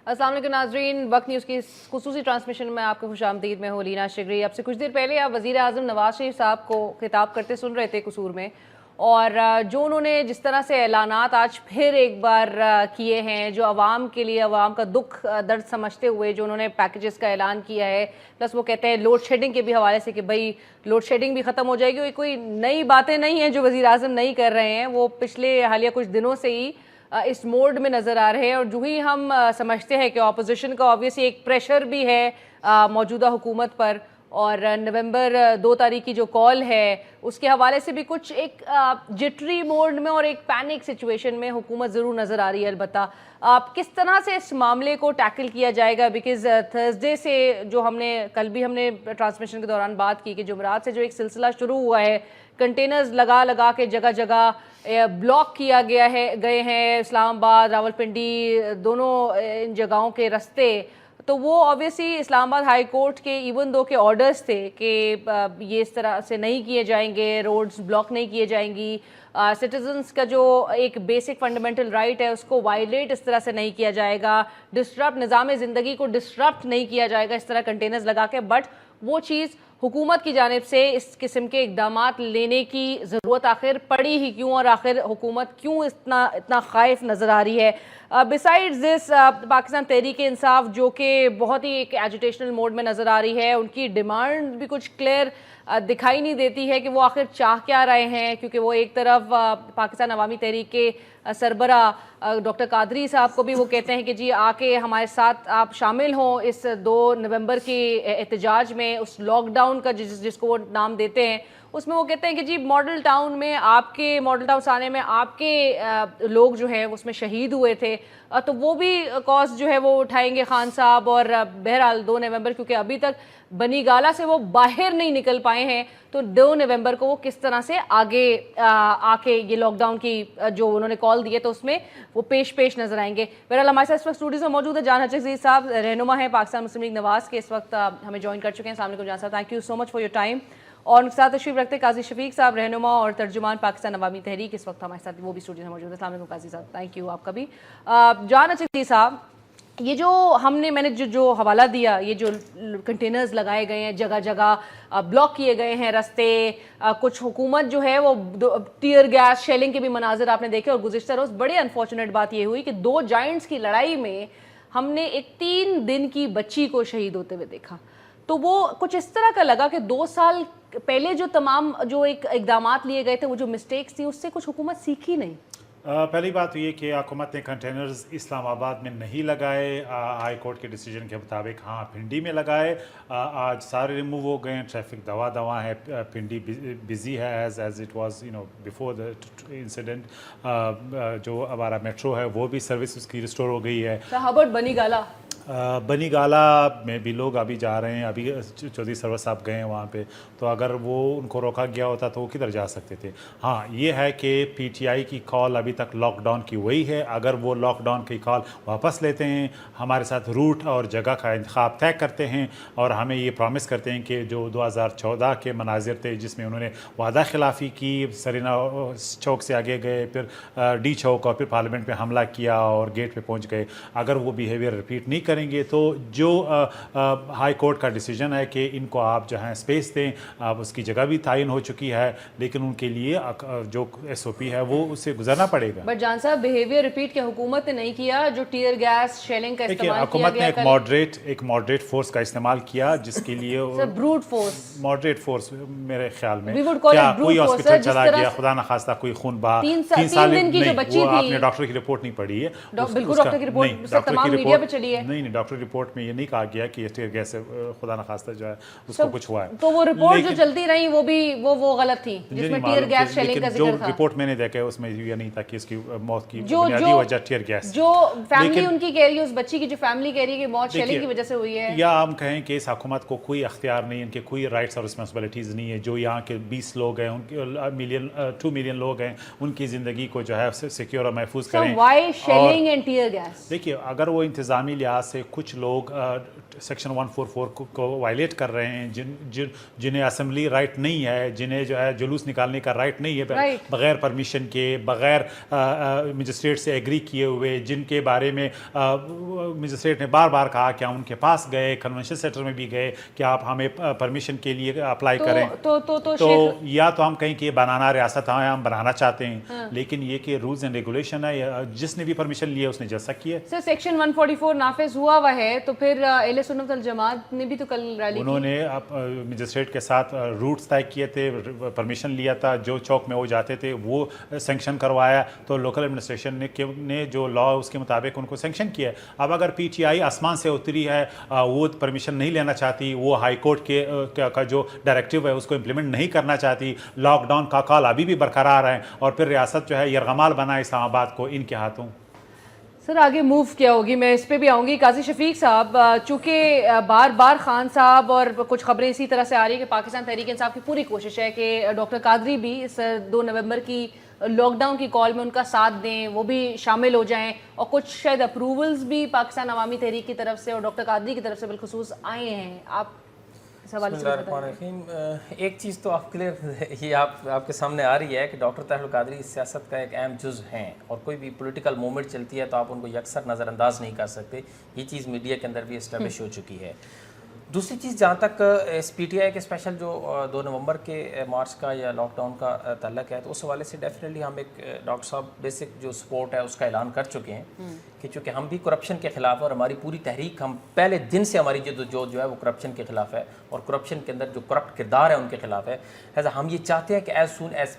अस्सलाम वालेकुम नाज़रीन, वक्त न्यूज़ की खुसूसी ट्रांसमिशन में आपको खुशामदीद। मैं हूँ लीना शिगरी। अब से कुछ देर पहले आप वज़ीर आज़म नवाज शरीफ साहब को खिताब करते सुन रहे थे कसूर में, और जो उन्होंने जिस तरह से ऐलानात आज फिर एक बार किए हैं, जो आवाम के लिए आवाम का दुख दर्द समझते हुए जो उन्होंने पैकेजेस का ऐलान किया है, प्लस वो कहते हैं लोड शेडिंग के भी हवाले से कि भाई लोड शेडिंग भी ख़त्म हो जाएगी। कोई नई बातें नहीं हैं जो वज़ीर आज़म नहीं कर रहे हैं, वो पिछले हालिया कुछ दिनों से ही इस मोड में नज़र आ रहे हैं। और जो ही हम समझते हैं कि अपोजिशन का ऑब्वियसली एक प्रेशर भी है मौजूदा हुकूमत पर, और नवंबर 2 तारीख की जो कॉल है उसके हवाले से भी कुछ एक जिटरी मोड में और एक पैनिक सिचुएशन में हुकूमत ज़रूर नज़र आ रही है। अलबत्ता किस तरह से इस मामले को टैकल किया जाएगा, बिकॉज़ थर्सडे से जो कल भी हमने ट्रांसमिशन के दौरान बात की कि जुमेरात से जो एक सिलसिला शुरू हुआ है, कंटेनर्स लगा लगा के जगह जगह ब्लॉक किया गए हैं इस्लामाबाद रावलपिंडी दोनों इन जगहों के रास्ते। तो वो ऑब्वियसली इस्लामाबाद हाई कोर्ट के इवन दो के ऑर्डर्स थे कि ये इस तरह से नहीं किए जाएंगे, रोड्स ब्लॉक नहीं किए जाएंगी, सिटीजन्स का जो एक बेसिक फंडामेंटल राइट है उसको वायलेट इस तरह से नहीं किया जाएगा, डिस्टर्ब निज़ाम ज़िंदगी को डिस्टर्ब नहीं किया जाएगा इस तरह कंटेनर्स लगा के। बट वो चीज़ हुकूमत की जानिब से इस किस्म के इक़दामात लेने की ज़रूरत आखिर पड़ी ही क्यों, और आखिर हुकूमत क्यों इतना ख़ाइफ नज़र आ रही है। बिसाइड्स दिस पाकिस्तान तहरीक इंसाफ जो कि बहुत ही एक एजुटेशनल मोड में नज़र आ रही है, उनकी डिमांड भी कुछ क्लियर दिखाई नहीं देती है कि वो आखिर चाह क्या रहे हैं, क्योंकि वो एक तरफ पाकिस्तान अवामी तहरीक के सरबरा डॉक्टर कादरी साहब को भी वो कहते हैं कि जी आके हमारे साथ आप शामिल हों इस 2 नवंबर की एहतजाज में, उस लॉकडाउन का जिसको वो नाम देते हैं उसमें वो कहते हैं कि जी मॉडल टाउन में आपके मॉडल टाउन आने में आपके लोग जो हैं उसमें शहीद हुए थे, तो वो भी कॉस्ट जो है वो उठाएंगे खान साहब। और बहरहाल 2 नवंबर क्योंकि अभी तक बनी गाला से वो बाहर नहीं निकल पाए हैं, तो 2 नवंबर को वो किस तरह से आगे आके ये लॉकडाउन की जो उन्होंने कॉल दी है तो उसमें वो पेश नजर आएंगे। बहरहाल हमारे साथ इस वक्त स्टूडियो में मौजूद है जान हचीज़ साहब, रहनुमा है पाकिस्तान मुस्लिम लीग नवाज के, इस वक्त हमें ज्वाइन कर चुके हैं। अस्सलाम वालेकुम जान साहब, thank you so much for your time. और उनके साथ तशरीफ रखते काजी शफीक साहब, रहनुमा और तर्जुमान पाकिस्तान अवामी तहरीक, इस वक्त हमारे साथ वो भी स्टूडियो में मौजूद है। अस्सलाम वालेकुम काजी साहब, थैंक यू आपका भी। जान हचीज़ साहब, ये जो मैंने जो हवाला दिया, ये जो कंटेनर्स लगाए गए हैं जगह जगह ब्लॉक किए गए हैं रास्ते, कुछ हुकूमत जो है वो टीयर गैस शेलिंग के भी मनाजिर आपने देखे, और गुज़िश्ता रोज़ बड़े अनफॉर्चुनेट बात ये हुई कि 2 जाइंट्स की लड़ाई में हमने एक 3 दिन की बच्ची को शहीद होते हुए देखा। तो वो कुछ इस तरह का लगा कि 2 साल पहले जो तमाम जो एक इक़दामात लिए गए थे, वो जो मिस्टेक्स थी उससे कुछ हुकूमत सीखी नहीं। पहली बात तो ये कि हुकूमत ने कंटेनर्स इस्लामाबाद में नहीं लगाए, हाई कोर्ट के डिसीजन के मुताबिक हाँ पिंडी में लगाए। आज सारे रिमूव हो गए हैं, ट्रैफिक दवा है, पिंडी बिजी है as it was before the incident. जो हमारा मेट्रो है वो भी सर्विस उसकी रिस्टोर हो गई है। बनी गाला में भी लोग अभी जा रहे हैं, अभी चौधरी सरवर साहब गए हैं वहाँ पे, तो अगर वो उनको रोका गया होता तो वो किधर जा सकते थे। हाँ ये है कि पीटीआई की कॉल अभी तक लॉकडाउन की वही है, अगर वो लॉकडाउन की कॉल वापस लेते हैं, हमारे साथ रूट और जगह का इंतखाब तय करते हैं और हमें ये प्रॉमिस करते हैं कि जो 2014 के मनाजिर थे जिसमें उन्होंने वादा खिलाफ़ी की, सरीना चौक से आगे गए, फिर डी चौक और फिर पार्लियामेंट में हमला किया और गेट पे पहुंच गए, अगर वो बिहेवियर रिपीट नहीं करेंगे तो जो हाई कोर्ट का डिसीजन है कि इनको आप जो है स्पेस दें, आप उसकी जगह भी तयन हो चुकी है, लेकिन उनके लिए जो एसओपी है वो उससे गुजरना पड़ेगा। बट जान साहब बिहेवियर रिपीट के हुकूमत ने नहीं किया, जो टीयर गैस शेलिंग का इस्तेमाल हुकूमत ने एक मॉडरेट फोर्स का इस्तेमाल किया, जिसके लिए ब्रूट फोर्स, मॉडरेट फोर्स मेरे ख्याल में क्या कोई हॉस्पिटल चला गया, खुदा न खास्ता कोई खून बहा 3 दिन की जो बच्ची थी, आपने डॉक्टर की रिपोर्ट नहीं पढ़ी है, बिल्कुल डॉक्टर की रिपोर्ट तमाम मीडिया पे चली है। नहीं डॉक्टर रिपोर्ट में ये नहीं कहा गया कि टीयर गैस से खुदा न खास्ता जो है उसको कुछ हुआ है, तो वो रिपोर्ट जो चलती रही वो भी वो गलत थी जिसमें टीयर गैस शेलिंग का जिक्र था। जो रिपोर्ट मैंने देखा है उसमें ये नहीं था कि इसकी मौत की बुनियादी वजह टीयर गैस, जो फैमिली उनकी कह रही है, उस बच्ची की जो फैमिली कह रही है कि मौत शेलिंग की वजह से हुई है, या हम कहें कि इस हुकूमत को कोई अख्तियार नहीं, इनके कोई राइट्स और रिस्पॉन्सिबिलिटीज नहीं है। जो यहाँ के 20 लोग हैं, उनके 2 मिलियन लोग हैं, उनकी ज़िंदगी को जो है सिक्योर और महफूज करें। Why shelling and tear gas? देखिए अगर वो इंतज़ामी लिहाज से कुछ लोग सेक्शन 144 को वायलेट कर रहे हैं, जिन्हें असेंबली राइट नहीं है, जिन्हें जो है जुलूस निकालने का राइट नहीं है, बगैर परमिशन के, बगैर मजिस्ट्रेट से एग्री किए हुए, जिनके बारे में मजिस्ट्रेट ने बार बार कहा कि हम उनके पास गए, कन्वेंशन सेंटर में भी गए कि आप हमें परमिशन के लिए अप्लाई करें, तो या तो हम कहीं कि बनाना रियासत हम बनाना चाहते हैं, लेकिन ये कि रूल्स एंड रेगुलेशन है, जिसने भी परमिशन लिया उसने जैसा किया। सर सेक्शन 144 नाफिज हुआ हुआ है, तो फिर अहले सुन्नत वल जमात ने भी तो कल रैली उन्होंने मजिस्ट्रेट के साथ रूट्स तय किए थे, परमिशन लिया था, जो चौक में वो जाते थे वो सेंक्शन करवाया, तो लोकल एडमिनिस्ट्रेशन ने जो लॉ उसके मुताबिक उनको सेंक्शन किया। अब अगर पीटीआई आसमान से उतरी है, वो परमिशन नहीं लेना चाहती, वो हाई कोर्ट का जो डायरेक्टिव है उसको इम्प्लीमेंट नहीं करना चाहती, लॉकडाउन का कॉल अभी भी बरकरार है, और फिर रियासत जो है यरगमाल बना इस्लामाबाद को इनके हाथों। सर आगे मूव क्या होगी, मैं इस पे भी आऊँगी। काजी शफीक साहब, चूँकि बार बार खान साहब और कुछ खबरें इसी तरह से आ रही है कि पाकिस्तान तहरीक इंसाफ की पूरी कोशिश है कि डॉक्टर कादरी भी इस 2 नवंबर की लॉकडाउन की कॉल में उनका साथ दें, वो भी शामिल हो जाएं, और कुछ शायद अप्रूवल्स भी पाकिस्तान अवामी तहरीक की तरफ से और डॉक्टर कादरी की तरफ से बिलखुसूस आए हैं। आप इस हवाले से बताइए। एक चीज़ तो आप क्लियर ये आपके सामने आ रही है कि डॉक्टर ताहिर कादरी इस सियासत का एक अहम जुज़ हैं, और कोई भी पॉलिटिकल मूवमेंट चलती है तो आप उनको यकसर नज़रअंदाज नहीं कर सकते। ये चीज़ मीडिया के अंदर भी इस्टेब्लिश हो चुकी है। दूसरी चीज़, जहाँ तक इस पीटीआई के स्पेशल जो 2 नवंबर के मार्च का या लॉकडाउन का तल्लक है, तो उस हवाले से डेफिनेटली हम एक डॉक्टर साहब बेसिक जो सपोर्ट है उसका ऐलान कर चुके हैं कि चूँकि हम भी करप्शन के ख़िलाफ़ है, और हमारी पूरी तहरीक, हम पहले दिन से हमारी जो है वो करप्शन के ख़िलाफ़ है, और करप्शन के अंदर जो करप्ट किरदार है उनके ख़िलाफ़ है। ऐसा हम ये चाहते हैं कि एज़ सून एज़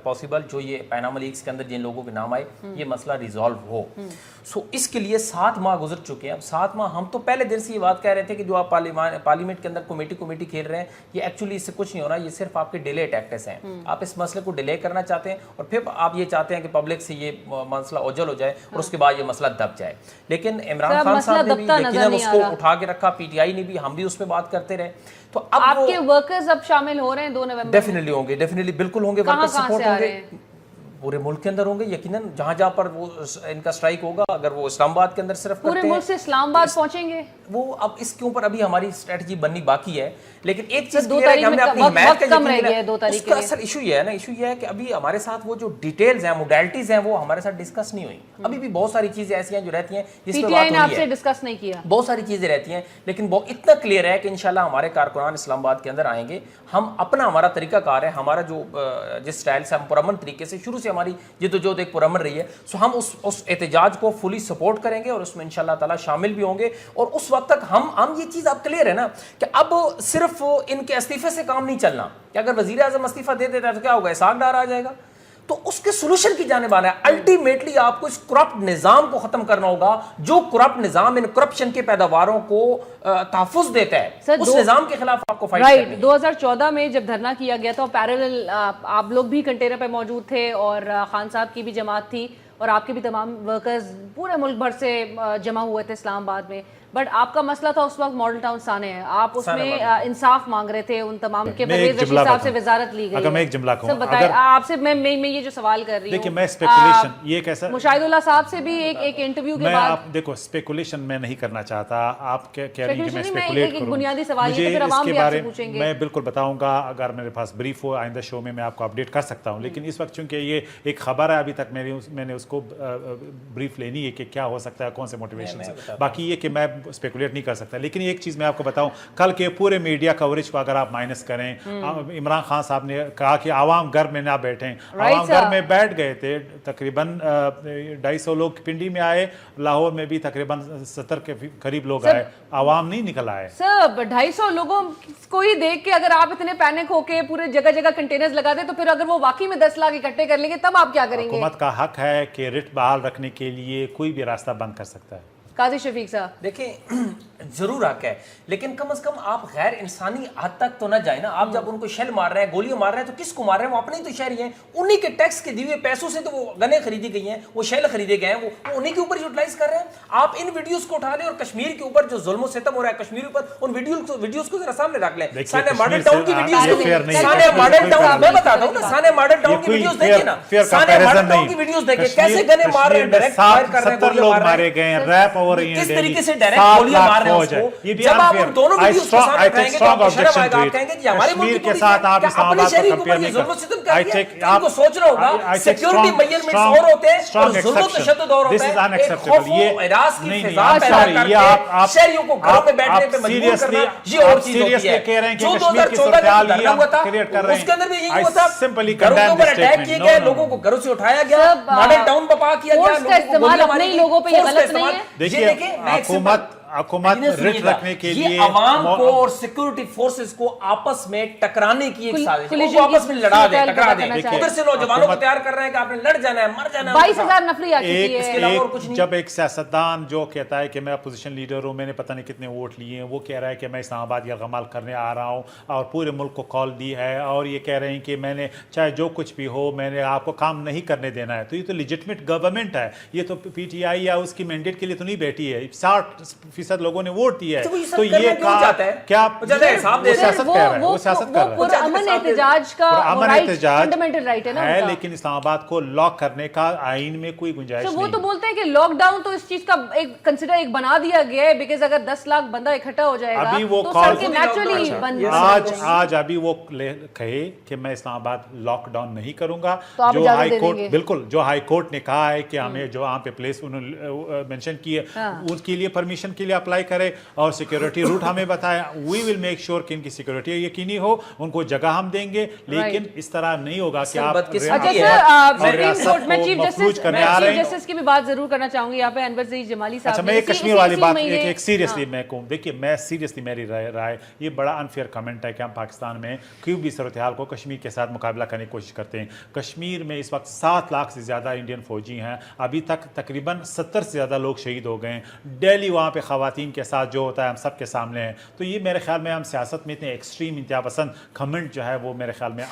पॉसिबल जो ये पैनामा लीग्स के अंदर जिन लोगों के नाम आए ये मसला रिजॉल्व हो। सो इसके लिए 7 माह गुजर चुके हैं। अब 7 माह हम तो पहले दिन से ये बात कह रहे थे कि जो आप पार्लियामेंट के अंदर कमेटी खेल रहे हैं, ये एक्चुअली इससे कुछ नहीं हो रहा, ये सिर्फ आपके डिले टैक्टिक्स हैं। आप इस मसले को डिले करना चाहते हैं, और फिर आप ये चाहते हैं कि पब्लिक से ये मसला ओझल हो जाए और उसके बाद ये मसला दब जाए। लेकिन इमरान खान साहब ने भी यकीनन उसको उठा के रखा, पीटीआई ने भी, हम भी उस पर बात करते रहे। तो अब आपके वर्कर्स अब शामिल हो रहे हैं 2 नवंबर? डेफिनेटली होंगे, डेफिनेटली बिल्कुल होंगे। वर्कर्स सपोर्ट होंगे, पूरे मुल्क के अंदर होंगे यकीनन, जहां जहां पर वो इनका स्ट्राइक होगा। अगर वो इस्लामाबाद के अंदर सिर्फ पूरे मुल्क से इस्लामाबाद पहुंचेंगे, वो अब इसके ऊपर अभी हमारी स्ट्रेटजी बननी बाकी है। लेकिन एक चीज क्लियर है कि हमने अपनी हिमायत का उसका असल इशू ये है ना, इशू ये है कि अभी हमारे साथ वो जो डिटेल्स हैं, मोडेलिटीज हैं, वो हमारे साथ डिस्कस नहीं हुई। अभी भी बहुत सारी चीजें ऐसी हैं जो रहती हैं जिस पर बात आपसे डिस्कस नहीं किया, बहुत सारी चीजें रहती हैं, लेकिन वो इतना क्लियर है कि इंशाल्लाह हमारे कारकुनान इस्लामाबाद के अंदर आएंगे। हम अपना, हमारा तरीकाकार है, हमारा जो जिस स्टाइल से हम पुरअमन तरीके से शुरू से हमारी जिद्दोजहद एक पुरअमन रही है, सो हम उस एहतजाज को फुली सपोर्ट करेंगे और उसमें इंशाल्लाह ताला शामिल भी होंगे। और उस वक्त तक हम ये चीज अब क्लियर है ना कि अब सिर्फ इनके इस्तीफे से काम नहीं चलना, कि अगर वजीर आजम इस्तीफा दे देता है तो क्या होगा, इसाक डार आ जाएगा। तो उसके सोल्यूशन की जानिब आना है। अल्टीमेटली आपको इस करप्ट निजाम को खत्म करना होगा, जो करप्ट निजाम इन करप्शन के पैदावारों को तहफ़्फ़ुज़ देता है, उस निजाम के खिलाफ आपको फाइट करनी है। 2014 में जब धरना किया गया था, पैरेलल आप लोग भी कंटेनर पे मौजूद थे, और खान साहब की भी जमात थी, और आपके भी तमाम वर्कर्स पूरे मुल्क भर से जमा हुए थे इस्लामाबाद में। बट आपका मसला था उस वक्त मॉडल टाउन साने है, आप उसमें इंसाफ मांग रहे थे उन तमाम के। परवेज रशीद साहब से वजारत ली गई। अगर मैं एक जुमला कहूं, सर बताइए, आपसे मैं ये जो सवाल कर रही हूं, देखिए मैं स्पेकुलेशन, ये कैसा मुशाहिदुल्लाह साहब से भी एक इंटरव्यू के बाद, आप देखो स्पेकुलेशन मैं नहीं करना चाहता। आप कह रही हैं कि मैं स्पेकुलेट करूं, बुनियादी सवाल मुझे फिर अवाम भी इसके बारे आपसे पूछेंगे। मैं बिल्कुल बताऊंगा, अगर मेरे पास ब्रीफ हो आइंदा शो में मैं आपको अपडेट कर सकता हूं। लेकिन इस वक्त चूंकि ये एक खबर है, अभी तक मैंने उसको ब्रीफ लेनी है कि क्या हो सकता है, कौन से मोटिवेशन से। बाकी ये कि मैं स्पेकुलेट नहीं कर सकता। लेकिन एक चीज़ मैं आपको बताऊं, कल के पूरे मीडिया कवरेज को अगर आप माइनस करें, इमरान खान साहब ने कहा कि आवाम घर में ना बैठें, आवाम घर में बैठ गए थे। तकरीबन 250 लोग पिंडी में आए, लाहौर में भी तकरीबन 70 के करीब लोग आए, आवाम नहीं निकल आए। सब 250 लोगों को ही देख के अगर आप इतने पैनिक होके पूरे जगह जगह कंटेनर्स लगा दे, तो फिर अगर वो वाकई में 10 लाख इकट्ठे कर लेंगे तब आप क्या करेंगे? हुकूमत का हक है कि रिट बहाल रखने के लिए कोई भी रास्ता बंद कर सकता है। काजी शफीक साहब, देखिए जरूर हक है, लेकिन कम से कम आप गैर इंसानी हद तक तो ना जाए ना। आप जब उनको शेल मार रहे हैं, गोलियां मार रहे हैं, तो किसको मार रहे हैं? वो अपने ही तो शहरी हैं, उन्हीं के टैक्स के दिए पैसों से तो वो गने खरीदी गई हैं, वो शेल खरीदे गए हैं, वो उन्हीं के ऊपर यूटिलाइज कर रहे हैं। आप इन वीडियोस को उठा लें और कश्मीर के ऊपर जो जुल्म सितम हो रहा है कश्मीर ऊपर, उन वीडियोस को जरा सामने रख लें। साने मॉडल टाउन की वीडियोस, साने मॉडल टाउन, मैं बताता हूं ना, साने मॉडल टाउन की वीडियोस देखिए ना, साने मॉडल टाउन की वीडियोस देखिए, कैसे गने मार रहे हैं, डायरेक्ट फायर कर रहे हैं, गोलियां मार रहे हैं, रैप हो रही है, किस तरीके से डायरेक्ट गोलियां मार है उसको, जब आप उन दोनों वीडियोस के सामने कहेंगे तो आपको शर्म आएगा, आप कहेंगे जी हमारे मुल्क के साथ आप अपने शहरी के ऊपर ये जुल्म सितम कर रही है। आपको सोचना होगा सिक्योरिटी मेजरमेंट्स और होते हैं और जुल्म तशद्दुद और होता है, एक खौफ व इरास की फिजा पैदा करके शहरियों को घरों में बैठने पे मजबूर करना, ये और चीज होती है। जो 2014 का धरना हुआ था उसके अंदर भी यही हुआ था, घरों के ऊपर अटैक किए गए, लोगों को घरों से उठाया गया, मॉडल टाउन बपा किया गया, इस्तेमाल अपने ही लोगों पे ये गलत नहीं है। देखिए हुकूमत रिट रखने के लिए अवाम को और सिक्योरिटी फोर्सेस को आपस में टकराने की एक साजिश है, उनको आपस में लड़ा दे, टकरा दे। उधर से नौजवानों को तैयार कर रहे हैं कि आपने लड़ जाना है, मर जाना है। 22,000 नफरी आ चुकी है, इसके अलावा और कुछ नहीं। जब एक सियासतदान जो कहता है कि मैं अपोजिशन लीडर हूँ, मैंने पता नहीं कितने वोट लिए हैं, वो कह रहा है कि मैं इस्लामाबाद यरगमाल करने आ रहा हूँ और पूरे मुल्क को कॉल दी है और ये कह रहे हैं कि मैंने चाहे जो कुछ भी हो मैंने आपको काम नहीं करने देना है, तो ये तो लिजिटमेट गवर्नमेंट है, ये तो PTI या उसकी मैंडेट के लिए तो नहीं बैठी है। 60% लोगों ने वोट दिया है, तो ये क्या सियासत कर रहा है, वो सियासत कर रहा है। पुरअमन एहतजाज का फंडामेंटल राइट है ना है, लेकिन इस्लामाबाद को लॉक करने का आईन में कोई गुंजाइश नहीं। वो तो बोलते हैं कि लॉकडाउन तो इस चीज का एक कंसिडर एक बना दिया गया है, बिकॉज़ अगर 10 लाख बंदा इकट्ठा हो जाएगा अभी वो तो सड़कें नेचुरली बंद आज अभी वो कहे कि मैं इस्लामाबाद लॉकडाउन नहीं करूंगा, तो जो हाई कोर्ट बिल्कुल जो हाई कोर्ट ने कहा है कि हमें जो वहां पे प्लेस उन्होंने मेंशन की है उसके लिए परमिशन के लिए अप्लाई करे और सिक्योरिटी रूट हमें बताया, वी विल मेक श्योर कि इनकी सिक्योरिटी यकीनी हो, उनको जगह हम देंगे, लेकिन इस तरह नहीं होगा कि आप मैं चीफ जस्टिस की भी बात जरूर करना चाहूंगी यहाँ पे अनवर ज़हीर जमाली साहब। अच्छा, मैं कश्मीर वाली बात एक सीरियसली मैं कहूँ, देखिए मैं सीरियसली मेरी राय ये बड़ा अनफेयर कमेंट है कि हम पाकिस्तान में कोई भी सूरत हाल को कश्मीर के साथ मुकाबला करने की कोशिश करते हैं। कश्मीर में इस वक्त 7 लाख से ज़्यादा इंडियन फौजी हैं, अभी तक तकरीबन 70 से ज़्यादा लोग शहीद हो गए हैं। डेली वहाँ पे ख़वातीन के साथ जो होता है हम सबके सामने है, तो ये मेरे ख्याल में हम सियासत में इतने एक्सट्रीम इंतहा पसंद कमेंट जो है वो मेरे ख्याल में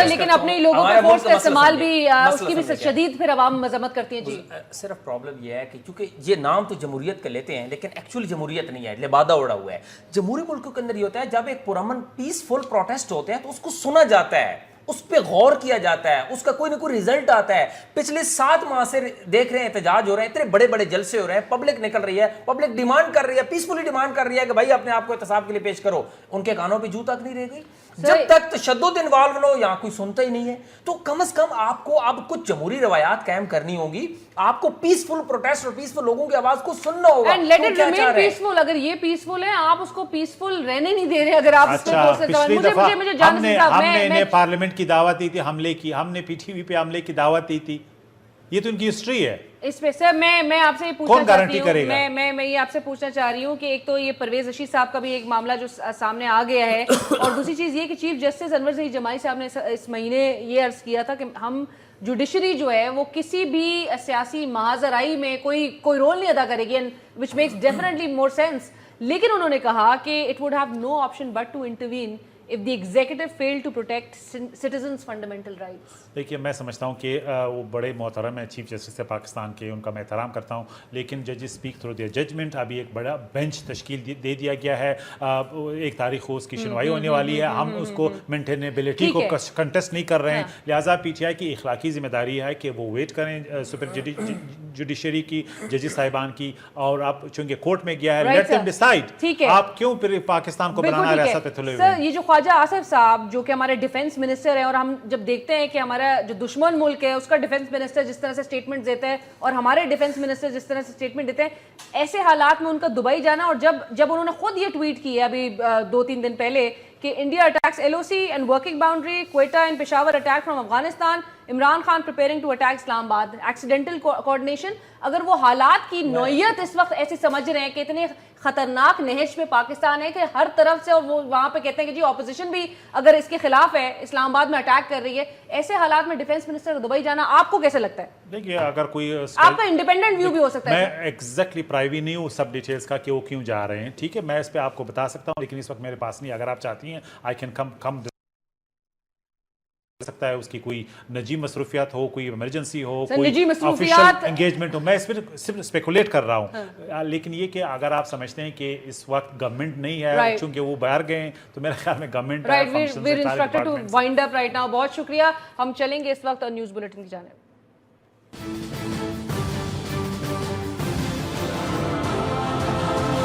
लेकिन अपने लोगों के फोर्स का इस्तेमाल भी उसकी भी शदीद फिर अवाम मजम्मत करती है। जी सिर्फ प्रॉब्लम ये है कि क्योंकि ये नाम तो जमहूरियत के लेते हैं लेकिन एक्चुअली जमहूरियत नहीं है, लिबादा उड़ा हुआ है। जमहूरी मुल्कों के अंदर ये होता है जब एक पुरअमन पीसफुल प्रोटेस्ट होते हैं तो उसको सुना जाता है, उस पे गौर किया जाता है, उसका कोई ना कोई रिजल्ट आता है। पिछले 7 माह से देख रहे हैं एहतजाज हो रहे हैं, इतने बड़े बड़े जलसे हो रहे हैं, पब्लिक निकल रही है, पब्लिक डिमांड कर रही है, पीसफुली डिमांड कर रही है कि भाई अपने आप को एहतसाब के लिए पेश करो। उनके कानों पे जू तक नहीं रह गई। जब तक तशद्दुद इन्वॉल्व हो यहाँ कोई सुनता ही नहीं है, तो कम से कम आपको अब कुछ जमहूरी रवायात कायम करनी होगी, आपको पीसफुल प्रोटेस्ट और पीसफुल लोगों की आवाज को सुनना होगा। And let it remain peaceful. अगर ये पीसफुल है, आप उसको पीसफुल रहने नहीं दे रहे। अगर आप हमने पार्लियामेंट की दावत दी थी हमले की, हमने PTV पे हमले की दावत दी थी, ये तो इनकी हिस्ट्री है। इस पे सर मैं आपसे ये पूछना चाहती हूँ, मैं ये आपसे पूछना चाह रही हूँ कि एक तो ये परवेज रशीद साहब का भी एक मामला जो सामने आ गया है और दूसरी चीज़ ये कि चीफ जस्टिस अनवर ज़हीर जमाली साहब ने इस महीने ये अर्ज किया था कि हम जुडिशरी जो है वो किसी भी सियासी महाजराई में कोई रोल नहीं अदा करेगी, and which makes definitely more sense. लेकिन उन्होंने कहा कि it would have no option but to intervene if the executive failed to protect citizens' fundamental rights। देखिए मैं समझता हूँ कि वो बड़े मोहतरम है चीफ जस्टिस है पाकिस्तान के, उनका मैं एहतराम करता हूँ, लेकिन जजेस स्पीक थ्रू देयर जजमेंट। अभी एक बड़ा बेंच तश्कील दे दिया गया है, 1 तारीख को उसकी सुनवाई होने वाली है, हम उसको मेंटेनेबिलिटी को कंटेस्ट नहीं कर रहे हैं, लिहाजा PTI की इखलाकी जिम्मेदारी है कि वो वेट करें सुपर जुडिशरी की, जजेस साहिबान की, और अब चूंकि कोर्ट में गया है, लेट देम डिसाइड। आप क्यों फिर पाकिस्तान को बनाना रियासत पे तुले हुए? ये जो ख्वाजा आसिफ साहब जो कि हमारे डिफेंस मिनिस्टर हैं, और हम जब देखते हैं कि हमारा जो दुश्मन मुल्क है उसका डिफेंस मिनिस्टर जिस तरह से स्टेटमेंट देता है और हमारे डिफेंस मिनिस्टर जिस तरह से स्टेटमेंट देते हैं, ऐसे हालात में उनका दुबई जाना, और जब उन्होंने खुद ये ट्वीट किया अभी 2-3 दिन पहले कि India attacks LOC and working boundary, Quetta and Peshawar attack from Afghanistan, Imran Khan preparing to attack Islamabad, accidental coordination. अगर वो हालात की नौयत इस वक्त ऐसे समझ रहे हैं कि इतने खतरनाक नहज में पाकिस्तान है कि हर तरफ से, और वो वहां पे कहते हैं कि जी ऑपोजिशन भी अगर इसके खिलाफ है, इस्लामाबाद में अटैक कर रही है, ऐसे हालात में डिफेंस मिनिस्टर दुबई जाना आपको कैसे लगता है? देखिए अगर कोई आपका इंडिपेंडेंट व्यू भी हो सकता है। मैं एग्जैक्टली प्राइवेट नहीं हूँ सब डिटेल्स का कि वो क्यों जा रहे हैं, ठीक है, मैं इस पे आपको बता सकता हूँ, लेकिन इस वक्त मेरे पास नहीं। अगर आप चाहती हैं आई कैन कम सकता है, उसकी कोई निजी मसरूफियात हो, कोई इमरजेंसी हो, कोई ऑफिशियल एंगेजमेंट हो, मैं इस पर सिर्फ स्पेकुलेट कर रहा हूँ। लेकिन ये कि अगर आप समझते हैं कि इस वक्त गवर्नमेंट नहीं है चूंकि वो बाहर गए, तो मेरे ख्याल में गवर्नमेंट बहुत शुक्रिया। हम चलेंगे इस वक्त न्यूज़ बुलेटिन की जानिब।